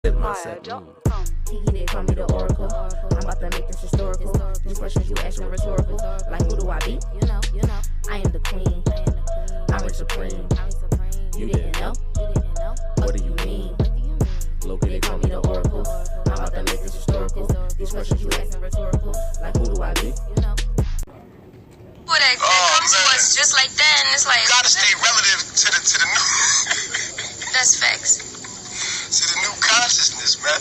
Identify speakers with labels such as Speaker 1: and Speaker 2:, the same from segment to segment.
Speaker 1: Kiki, they call me the oracle. I'm about to make this historical. These questions you asking rhetorical. Like, who do I be? I am the queen. I reign supreme. You didn't know? What do you mean? Loki, they call me the oracle. I'm about to make this historical. These questions you asking rhetorical. Like, who do I be?
Speaker 2: What that comes to us just like that, and it's like
Speaker 3: you gotta stay relative to the new.
Speaker 2: That's facts.
Speaker 3: To the new consciousness, man.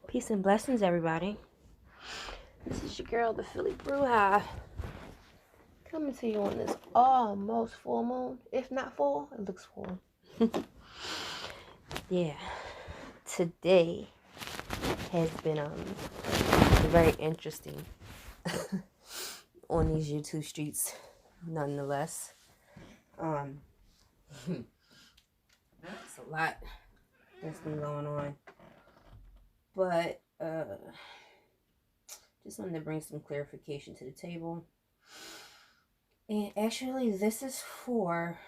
Speaker 1: Peace and blessings, everybody. This is your girl, the Philly Brewhigh, coming to you on this almost full moon. If not full, it looks full. Yeah, today has been very interesting on these YouTube streets, nonetheless. It's a lot that's been going on. But just wanted to bring some clarification to the table. And actually, this is for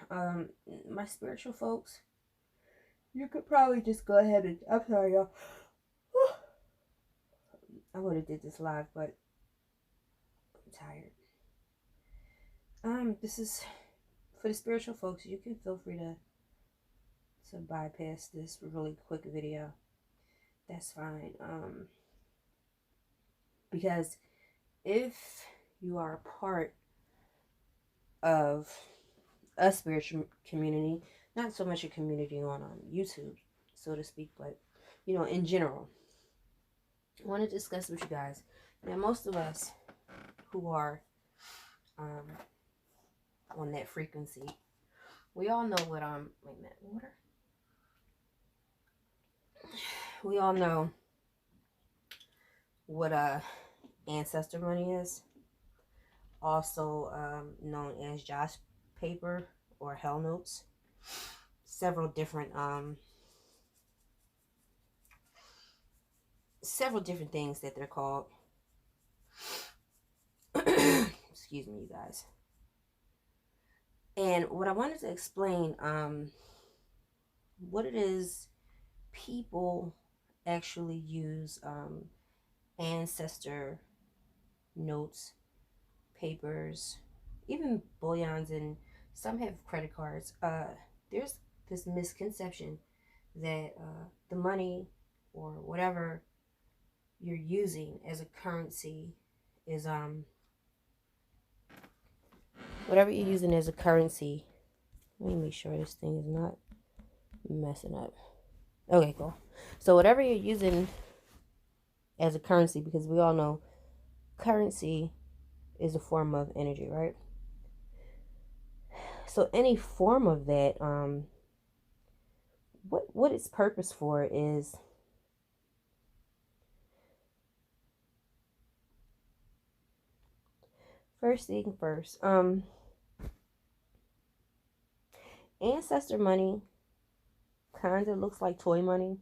Speaker 1: my spiritual folks. You could probably just go ahead and... I'm sorry, y'all. I would have did this live, but I'm tired. This is for the spiritual folks. You can feel free to bypass this really quick video. That's fine. Because if you are a part of a spiritual community, not so much a community on YouTube, so to speak, but, you know, in general, I want to discuss with you guys. Now, most of us who are on that frequency, we all know what, wait a minute, water? We all know what ancestor money is, also known as Josh paper or hell notes. Several different things that they're called. Excuse me, you guys. And what I wanted to explain, what it is people actually use ancestor notes, papers, even bullions, and some have credit cards. There's this misconception that the money or whatever you're using as a currency is whatever you're using as a currency. Let me make sure this thing is not messing up. Okay, cool. So whatever you're using as a currency, because we all know currency is a form of energy, right? So any form of that, what its purpose for is first thing first. Ancestor money kind of looks like toy money,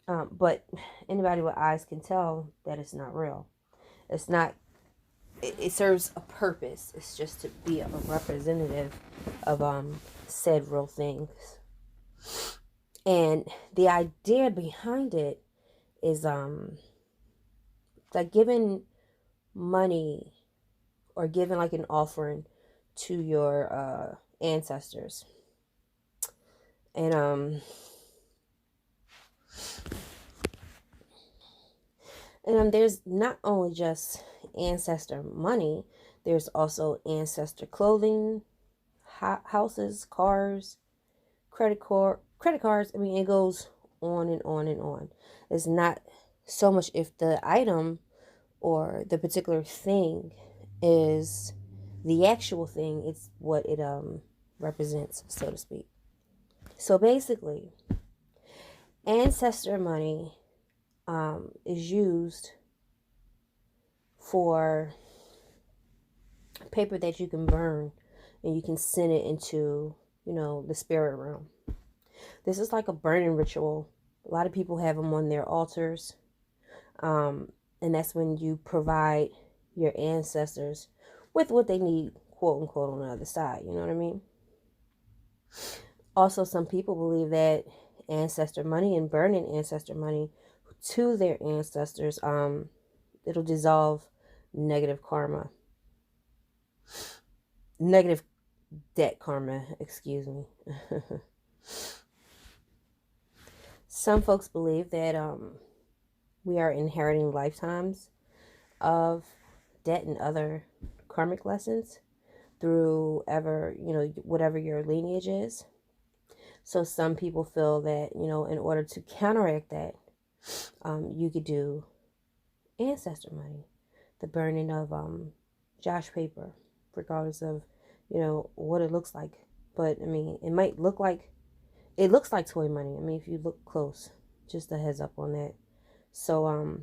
Speaker 1: but anybody with eyes can tell that it's not real. It's not. It serves a purpose. It's just to be a representative of said real things. And the idea behind it is like giving money or giving like an offering to your ancestors. And there's not only just ancestor money, there's also ancestor clothing, houses, cars, credit cards. I mean, it goes on and on and on. It's not so much if the item or the particular thing is the actual thing, it's what it represents, so to speak. So basically, ancestor money is used for paper that you can burn and you can send it into, you know, the spirit realm. This is like a burning ritual. A lot of people have them on their altars. And that's when you provide your ancestors with what they need, quote unquote, on the other side. You know what I mean? Also, some people believe that ancestor money and burning ancestor money to their ancestors, it'll dissolve negative karma, negative debt karma, excuse me. Some folks believe that we are inheriting lifetimes of debt and other karmic lessons through whatever your lineage is. So some people feel that, you know, in order to counteract that, you could do ancestor money, the burning of Josh paper, regardless of, you know, what it looks like. But I mean, it looks like toy money. I mean, if you look close, just a heads up on that. So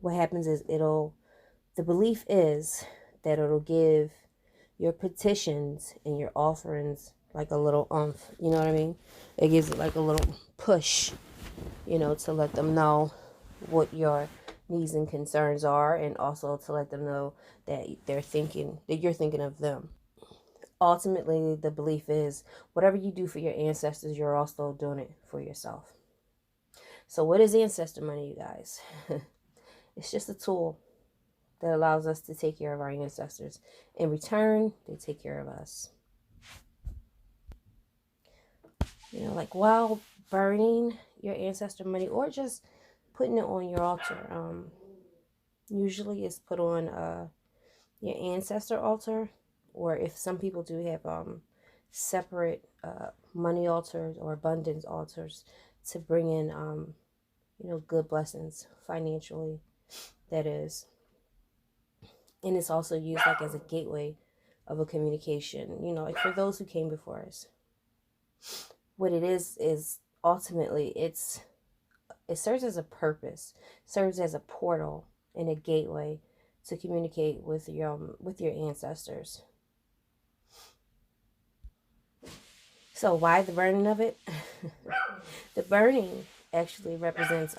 Speaker 1: what happens is the belief is that it'll give your petitions and your offerings like a little umph, you know what I mean? It gives it like a little push, you know, to let them know what your needs and concerns are, and also to let them know that you're thinking of them. Ultimately, the belief is whatever you do for your ancestors, you're also doing it for yourself. So what is ancestor money, you guys? It's just a tool that allows us to take care of our ancestors. In return, they take care of us. You know, like while burning your ancestor money or just putting it on your altar. Usually it's put on your ancestor altar, or if some people do have separate money altars or abundance altars to bring in you know, good blessings financially, that is. And it's also used like as a gateway of a communication, you know, like for those who came before us. What it is ultimately it serves as a purpose, serves as a portal and a gateway to communicate with your ancestors. So why the burning of it? The burning actually represents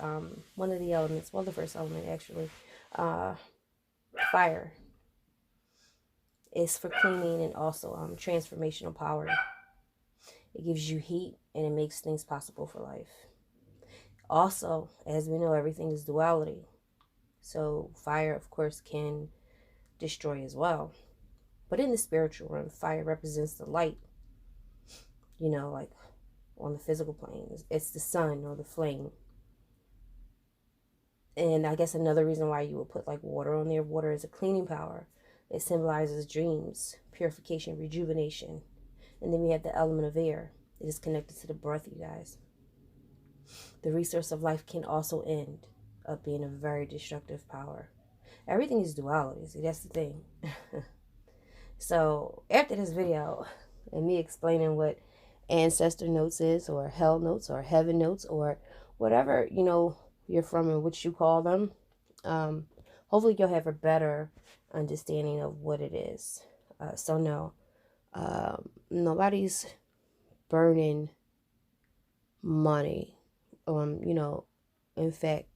Speaker 1: one of the elements, well, the first element actually, uh, fire. Is for cleaning and also transformational power. It gives you heat and it makes things possible for life. Also, as we know, everything is duality. So fire, of course, can destroy as well. But in the spiritual realm, fire represents the light. You know, like on the physical plane, it's the sun or the flame. And I guess another reason why you would put like water on there, water is a cleaning power. It symbolizes dreams, purification, rejuvenation. And then we have the element of air. It is connected to the breath, you guys. The resource of life can also end up being a very destructive power. Everything is duality. See, that's the thing. So after this video and me explaining what ancestor notes is, or hell notes, or heaven notes, or whatever, you know, you're from and what you call them, hopefully you'll have a better understanding of what it is. So no, nobody's burning money, you know, in fact,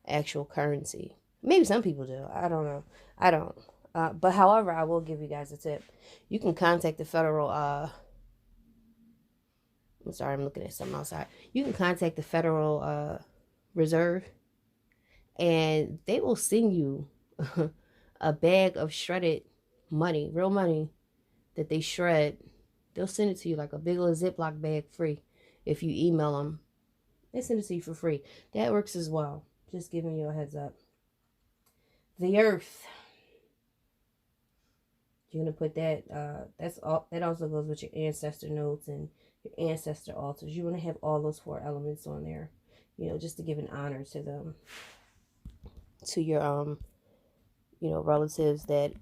Speaker 1: actual currency. Maybe some people do. I don't know. I don't. But however, I will give you guys a tip. You can contact the federal, I'm sorry, I'm looking at something outside. You can contact the Federal Reserve, and they will send you a bag of shredded money, real money that they shred. They'll send it to you like a big little Ziploc bag free if you email them. They send it to you for free. That works as well. Just giving you a heads up. The earth. You're gonna put that. That's all. That also goes with your ancestor notes and your ancestor altars. You want to have all those 4 elements on there. You know, just to give an honor to them, to your you know, relatives that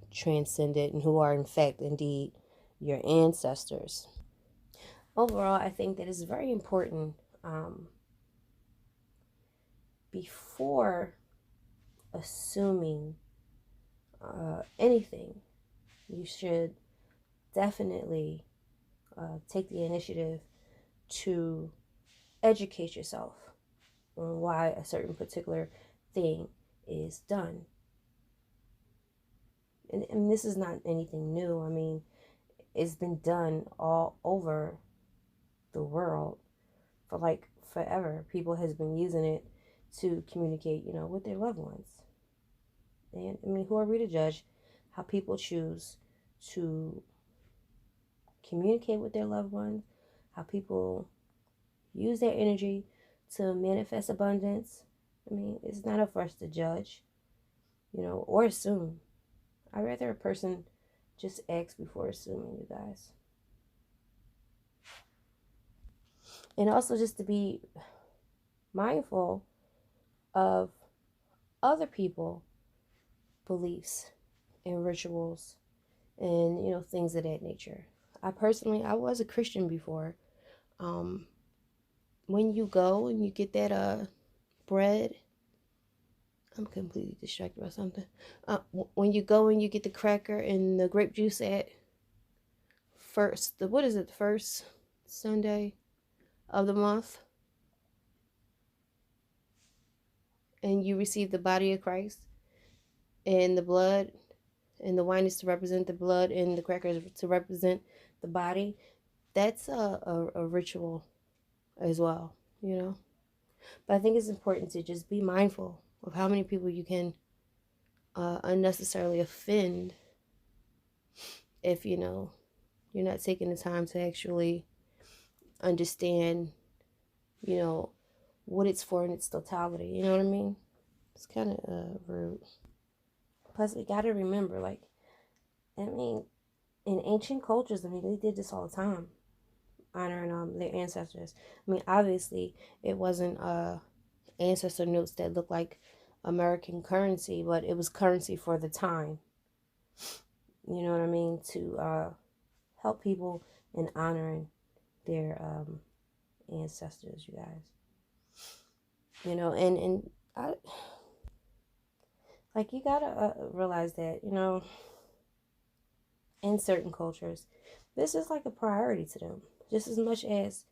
Speaker 1: transcended and who are in fact indeed your ancestors. Overall, I think that it's very important before assuming anything, you should definitely take the initiative to educate yourself on why a certain particular thing is done. And this is not anything new. I mean, it's been done all over the world for like forever. People has been using it to communicate, with their loved ones. And I mean, who are we to judge how people choose to communicate with their loved ones, how people use their energy to manifest abundance? I mean, it's not up for us to judge, or assume. I'd rather a person just ask before assuming, you guys. And also just to be mindful of other people beliefs and rituals and things of that nature. I was a Christian before. When you go and you get that bread, I'm completely distracted by something. When you go and you get the cracker and the grape juice at the first Sunday of the month, and you receive the body of Christ and the blood, and the wine is to represent the blood and the crackers to represent the body. That's a ritual as well, But I think it's important to just be mindful of how many people you can unnecessarily offend if, you're not taking the time to actually understand, what it's for in its totality. You know what I mean? It's kind of rude. Plus, we got to remember, like, I mean, in ancient cultures, I mean, they did this all the time, honoring their ancestors. I mean, obviously, it wasn't ancestor notes that looked like American currency, but it was currency for the time. You know what I mean? To help people in honoring their ancestors, you guys. And I, like, you gotta realize that, in certain cultures, this is like a priority to them, just as much as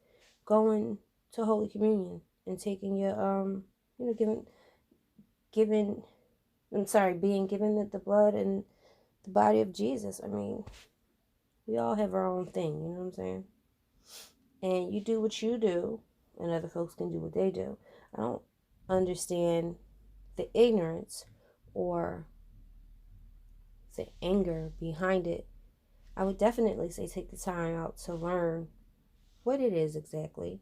Speaker 1: going to Holy Communion and taking your being given the blood and the body of Jesus. I mean, we all have our own thing, you know what I'm saying? And you do what you do, and other folks can do what they do. I don't understand the ignorance or the anger behind it. I would definitely say take the time out to learn what it is exactly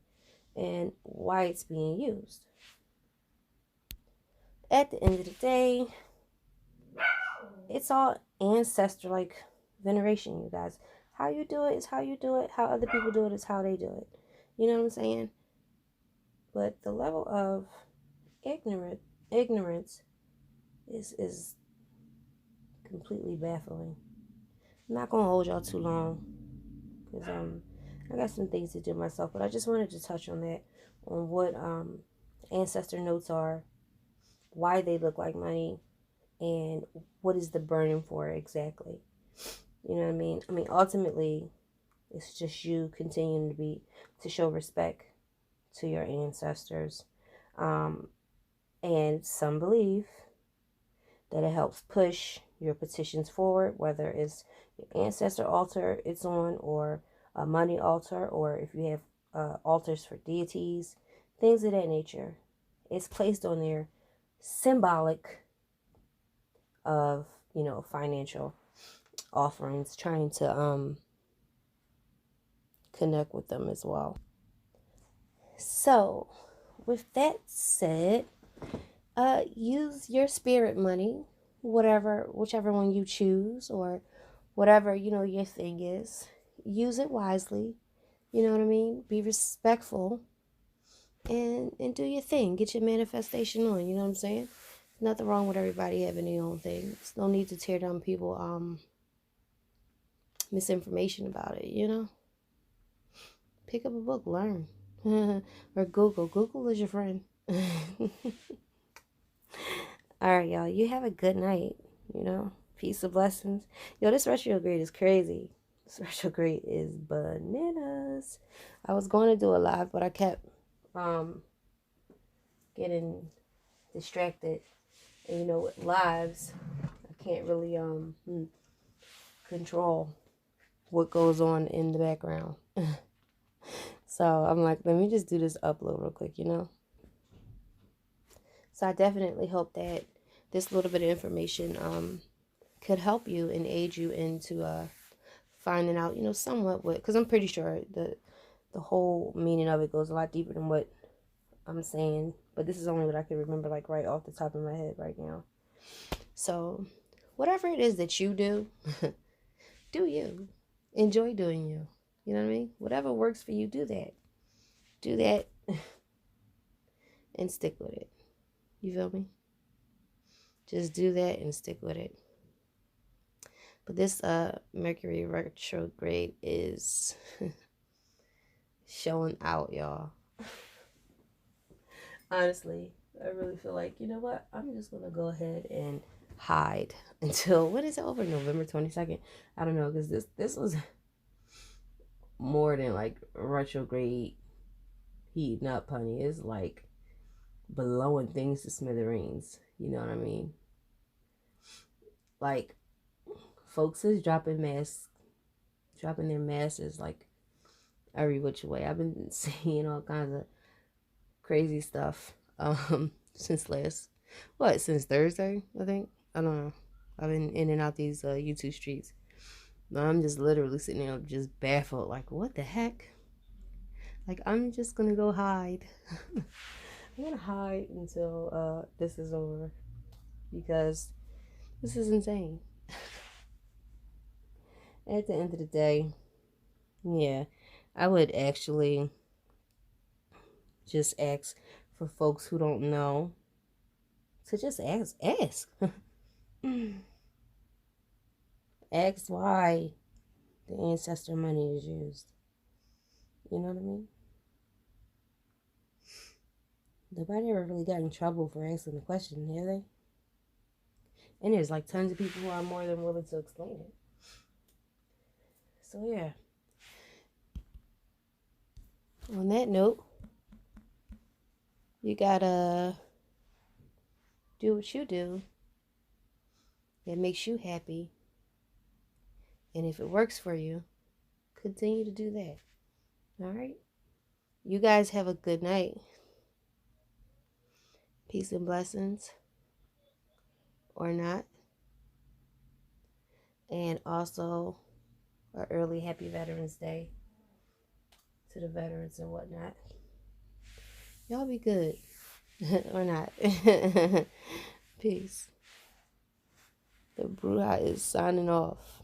Speaker 1: and why it's being used. At the end of the day, it's all ancestor like veneration, you guys. How you do it is how you do it. How other people do it is how they do it. You know what I'm saying? But the level of ignorance is completely baffling. I'm not gonna hold y'all too long because I got some things to do myself. But I just wanted to touch on that, on what ancestor notes are, why they look like money, and what is the burden for exactly. You know what I mean? I mean, ultimately, it's just you continuing to show respect to your ancestors. And some believe that it helps push your petitions forward, whether it's your ancestor altar it's on, or a money altar, or if you have altars for deities, things of that nature. It's placed on there symbolic of, financial offerings, trying to connect with them as well. So, with that said, use your spirit money, whichever one you choose, or whatever, your thing is. Use it wisely. You know what I mean? Be respectful and do your thing. Get your manifestation on, you know what I'm saying? Nothing wrong with everybody having their own thing. There's no need to tear down people misinformation about it, Pick up a book, learn. Or Google. Google is your friend. All right, y'all. You have a good night, Peace and blessings. Yo, this retrograde is crazy. This retrograde is bananas. I was going to do a live, but I kept getting distracted. And you know, with lives, I can't really control what goes on in the background. So I'm like, let me just do this upload real quick, you know? So I definitely hope that this little bit of information could help you and aid you into finding out, you know, somewhat what, because I'm pretty sure the whole meaning of it goes a lot deeper than what I'm saying, but this is only what I can remember, like right off the top of my head right now. So whatever it is that you do, do you. Enjoy doing you. You know what I mean? Whatever works for you, do that. Do that and stick with it. You feel me? Just do that and stick with it. But this Mercury retrograde is showing out, y'all. Honestly, I really feel like, you know what? I'm just going to go ahead and hide until, when is it over? November 22nd? I don't know, because this was more than like retrograde heating up, honey. It's like blowing things to smithereens. You know what I mean? Like, folks is dropping their masses like every which way. I've been seeing all kinds of crazy stuff since Thursday, I think. I don't know. I've been in and out these YouTube streets. But I'm just literally sitting there just baffled, like, what the heck? Like, I'm just gonna go hide. I'm gonna hide until this is over, because this is insane. At the end of the day, yeah, I would actually just ask for folks who don't know to just ask. Ask why the ancestor money is used. You know what I mean? Nobody ever really got in trouble for asking the question, have they? And there's like tons of people who are more than willing to explain it. So yeah. On that note, you gotta do what you do that makes you happy. And if it works for you, continue to do that. All right? You guys have a good night. Peace and blessings. Or not. And also, a early happy Veterans Day to the veterans and whatnot. Y'all be good. Or not. Peace. The Bruja is signing off.